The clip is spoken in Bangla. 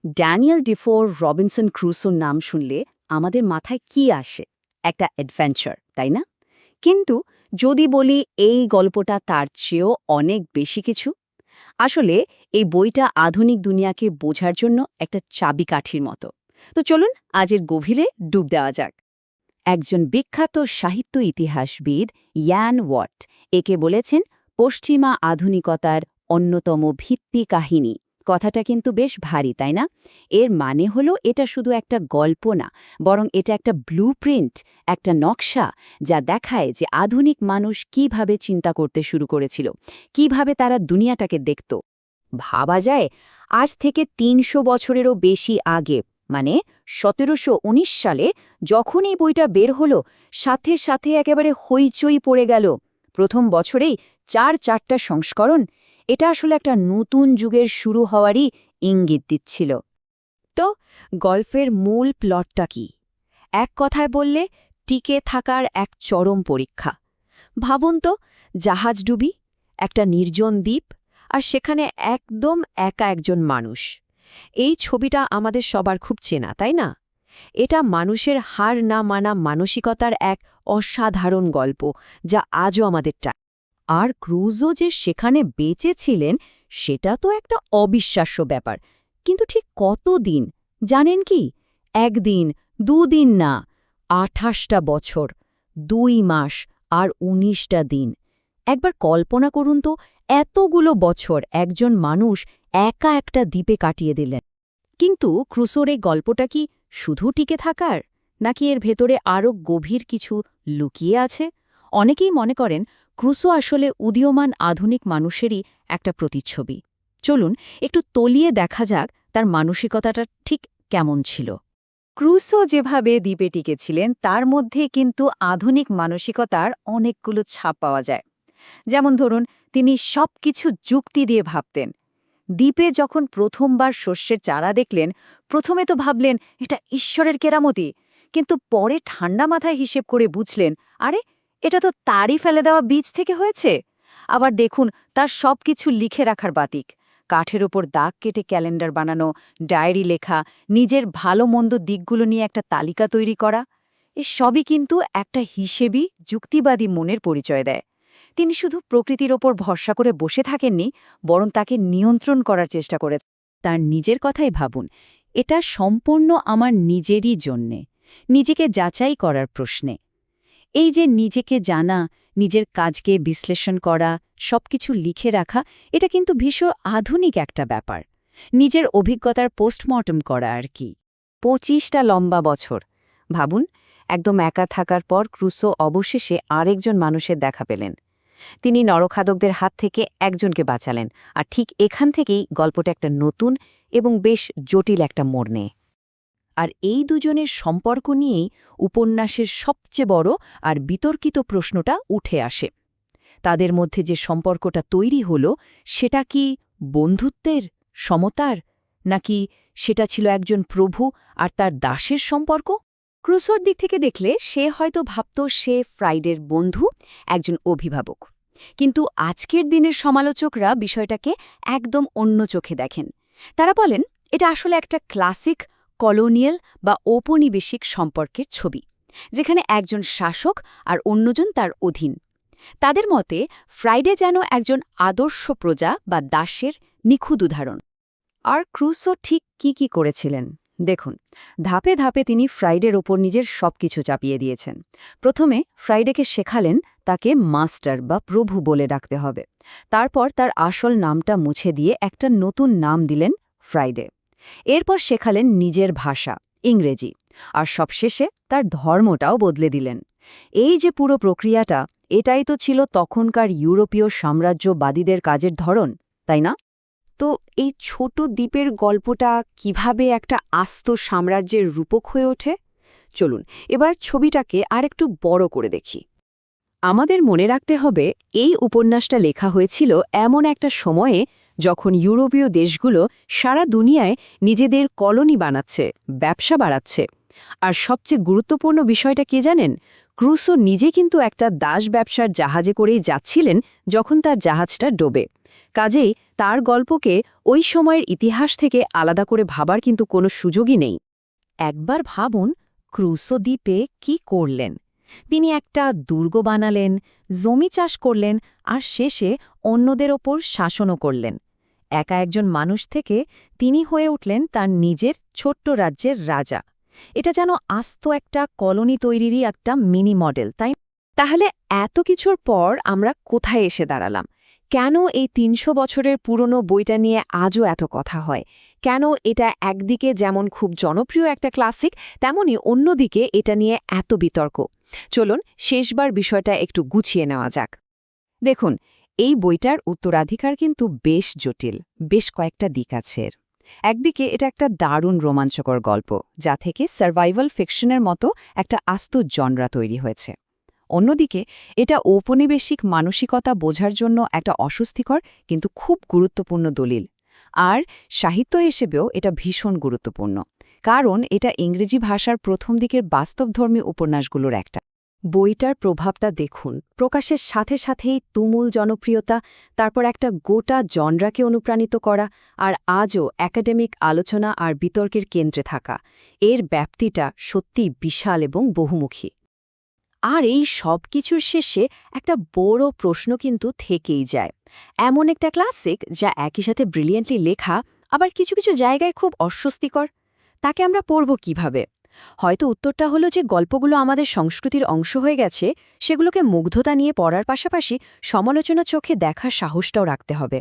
ড্যানিয়েল ডিফোর রবিনসন ক্রুসোর নাম শুনলে আমাদের মাথায় কি আসে? একটা অ্যাডভেঞ্চার, তাই না? কিন্তু যদি বলি এই গল্পটা তার চেয়েও অনেক বেশি কিছু, আসলে এই বইটা আধুনিক দুনিয়াকে বোঝার জন্য একটা চাবিকাঠির মতো। তো চলুন আজের গভীরে ডুব দেওয়া যাক। একজন বিখ্যাত সাহিত্য ইতিহাসবিদ ইয়ান ওয়াট একে বলেছেন পশ্চিমা আধুনিকতার অন্যতম ভিত্তি কাহিনী। কথাটা কিন্তু বেশ ভারী, তাই না? এর মানে হলো এটা শুধু একটা গল্প না, বরং এটা একটা ব্লুপ্রিন্ট, একটা নকশা, যা দেখায় যে আধুনিক মানুষ কিভাবে চিন্তা করতে শুরু করেছিল, কিভাবে তারা দুনিয়াটাকে দেখত। ভাবা যায় আজ থেকে ৩০০ বছরেরও বেশি আগে, মানে ১৭১৯ সালে যখন এই বইটা বের হলো, সাথে সাথে একেবারে হইচই পড়ে গেল। প্রথম বছরেই ৪টা সংস্করণ। এটা আসলে একটা নতুন যুগের শুরু হওয়ারই ইঙ্গিত দিচ্ছিল। তো গল্পের মূল প্লটটা কি? এক কথায় বললে, টিকে থাকার এক চরম পরীক্ষা। ভাবুন তো, জাহাজডুবি, একটা নির্জন দ্বীপ, আর সেখানে একদম একা একজন মানুষ। এই ছবিটা আমাদের সবার খুব চেনা, তাই না? এটা মানুষের হার না মানা মানসিকতার এক অসাধারণ গল্প, যা আজও আমাদের টানে। আর ক্রুজো যে সেখানে বেঁচে ছিলেন, সেটা তো একটা অবিশ্বাস্য ব্যাপার। কিন্তু ঠিক কতদিন জানেন কি? ১ দিন, ২ দিন না, ২৮টা বছর, ২ মাস আর ১৯টা দিন। একবার কল্পনা করুন তো, এতগুলো বছর একজন মানুষ একা একটা দ্বীপে কাটিয়ে দিলেন। কিন্তু ক্রুসোর এই গল্পটা কি শুধু টিকে থাকার, নাকি এর ভেতরে আরও গভীর কিছু লুকিয়ে আছে? অনেকেই মনে করেন ক্রুসো আসলে উদীয়মান আধুনিক মানুষেরই একটা প্রতিচ্ছবি। চলুন একটু তলিয়ে দেখা যাক তার মানসিকতাটা ঠিক কেমন ছিল। ক্রুসো যেভাবে দ্বীপে টিকেছিলেন, তার মধ্যে কিন্তু আধুনিক মানসিকতার অনেকগুলো ছাপ পাওয়া যায়। যেমন ধরুন, তিনি সবকিছু যুক্তি দিয়ে ভাবতেন। দ্বীপে যখন প্রথমবার শস্যের চারা দেখলেন, প্রথমে তো ভাবলেন এটা ঈশ্বরের কেরামতি, কিন্তু পরে ঠান্ডা মাথায় হিসেব করে বুঝলেন, আরে এটা তো তারই ফেলে দেওয়া বীজ থেকে হয়েছে। আবার দেখুন, তার সবকিছু লিখে রাখার বাতিক, কাঠের ওপর দাগ কেটে ক্যালেন্ডার বানানো, ডায়েরি লেখা, নিজের ভালো মন্দ দিকগুলো নিয়ে একটা তালিকা তৈরি করা, এ সবই কিন্তু একটা হিসেবি যুক্তিবাদী মনের পরিচয় দেয়। তিনি শুধু প্রকৃতির ওপর ভরসা করে বসে থাকেননি, বরং তাকে নিয়ন্ত্রণ করার চেষ্টা করেছেন। তার নিজের কথাই ভাবুন, এটা সম্পূর্ণ আমার নিজেরই জন্যে, নিজেকে যাচাই করার প্রশ্নে। এই যে নিজেকে জানা, নিজের কাজকে বিশ্লেষণ করা, সবকিছু লিখে রাখা, এটা কিন্তু ভীষণ আধুনিক একটা ব্যাপার। নিজের অভিজ্ঞতার পোস্টমর্টম করা আর কি। ২৫টা লম্বা বছর। ভাবুন, একদম একা থাকার পর ক্রুসো অবশেষে আরেকজন মানুষের দেখা পেলেন। তিনি নরখাদকদের হাত থেকে একজনকে বাঁচালেন, আর ঠিক এখান থেকেই গল্পটা একটা নতুন এবং বেশ জটিল একটা মোড় নেয়। আর এই দুজনের সম্পর্ক নিয়েই উপন্যাসের সবচেয়ে বড় আর বিতর্কিত প্রশ্নটা উঠে আসে। তাদের মধ্যে যে সম্পর্কটা তৈরি হলো, সেটা কি বন্ধুত্বের, সমতার, নাকি সেটা ছিল একজন প্রভু আর তার দাসের সম্পর্ক? ক্রুসোর দিক থেকে দেখলে সে হয়তো ভাবত সে ফ্রাইডের বন্ধু, একজন অভিভাবক। কিন্তু আজকের দিনের সমালোচকরা বিষয়টাকে একদম অন্য চোখে দেখেন। তারা বলেন এটা আসলে একটা ক্লাসিক কলোনিয়াল বা ঔপনিবেশিক সম্পর্কের ছবি, যেখানে একজন শাসক আর অন্যজন তার অধীন। তাদের মতে ফ্রাইডে যেন একজন আদর্শ প্রজা বা দাসের নিখুঁত উদাহরণ। আর ক্রুসো ঠিক কি করেছিলেন দেখুন, ধাপে ধাপে তিনি ফ্রাইডের ওপর নিজের সবকিছু চাপিয়ে দিয়েছেন। প্রথমে ফ্রাইডেকে শেখালেন তাকে মাস্টার বা প্রভু বলে ডাকতে হবে। তারপর তার আসল নামটা মুছে দিয়ে একটা নতুন নাম দিলেন, ফ্রাইডে। এরপর শেখালেন নিজের ভাষা, ইংরেজি। আর সবশেষে তার ধর্মটাও বদলে দিলেন। এই যে পুরো প্রক্রিয়াটা, এটাই তো ছিল তখনকার ইউরোপীয় সাম্রাজ্যবাদীদের কাজের ধরন, তাই না? তো এই ছোট দ্বীপের গল্পটা কিভাবে একটা আস্ত সাম্রাজ্যের রূপক হয়ে ওঠে, চলুন এবার ছবিটাকে আরেকটু বড় করে দেখি। আমাদের মনে রাখতে হবে, এই উপন্যাসটা লেখা হয়েছিল এমন একটা সময়ে যখন ইউরোপীয় দেশগুলো সারা দুনিয়ায় নিজেদের কলোনি বানাচ্ছে, ব্যবসা বাড়াচ্ছে। আর সবচেয়ে গুরুত্বপূর্ণ বিষয়টা কে জানেন? ক্রুসো নিজে কিন্তু একটা দাস ব্যবসার জাহাজে করেই যাচ্ছিলেন যখন তার জাহাজটা ডোবে। কাজেই তার গল্পকে ওই সময়ের ইতিহাস থেকে আলাদা করে ভাবার কিন্তু কোনো সুযোগই নেই। একবার ভাবুন ক্রুসো দ্বীপে কি করলেন। তিনি একটা দুর্গ বানালেন, জমি চাষ করলেন আর শেষে অন্যদের ওপর শাসনও করলেন। একা একজন মানুষ থেকে তিনি হয়ে উঠলেন তার নিজের ছোট্ট রাজ্যের রাজা। এটা যেন আস্ত একটা কলোনি তৈরিরই একটা মিনি মডেল, তাই? তাহলে এত কিছুর পর আমরা কোথায় এসে দাঁড়ালাম? কেন এই ৩০০ বছরের পুরনো বইটা নিয়ে আজও এত কথা হয়? কেন এটা একদিকে যেমন খুব জনপ্রিয় একটা ক্লাসিক, তেমনি অন্যদিকে এটা নিয়ে এত বিতর্ক? চলুন শেষবার বিষয়টা একটু গুছিয়ে নেওয়া যাক। দেখুন, এই বইটার উত্তরাধিকার কিন্তু বেশ জটিল, বেশ কয়েকটা দিক আছে এর। একদিকে এটা একটা দারুণ রোমাঞ্চকর গল্প, যা থেকে সার্ভাইভাল ফিকশনের মতো একটা আস্ত জনরা তৈরি হয়েছে। অন্যদিকে এটা ঔপনিবেশিক মানসিকতা বোঝার জন্য একটা অস্বস্তিকর কিন্তু খুব গুরুত্বপূর্ণ দলিল। আর সাহিত্য হিসেবেও এটা ভীষণ গুরুত্বপূর্ণ, কারণ এটা ইংরেজি ভাষার প্রথম দিকের বাস্তবধর্মী উপন্যাসগুলোর একটা। বইটার প্রভাবটা দেখুন, প্রকাশের সাথে সাথেই তুমুল জনপ্রিয়তা, তারপর একটা গোটা জনরাকে অনুপ্রাণিত করা, আর আজও একাডেমিক আলোচনা আর বিতর্কের কেন্দ্রে থাকা। এর ব্যাপ্তিটা সত্যিই বিশাল এবং বহুমুখী। আর এই সব কিছুর শেষে একটা বড় প্রশ্ন কিন্তু থেকেই যায়। এমন একটা ক্লাসিক যা একই সাথে ব্রিলিয়েন্টলি লেখা, আবার কিছু কিছু জায়গায় খুব অস্বস্তিকর, তাকে আমরা পড়ব কিভাবে? হয়তো উত্তরটা হলো যে গল্পগুলো আমাদের সংস্কৃতির অংশ হয়ে গেছে, সেগুলোকে মুগ্ধতা নিয়ে পড়ার পাশাপাশি সমালোচনা চোখে দেখার সাহসটাও রাখতে হবে।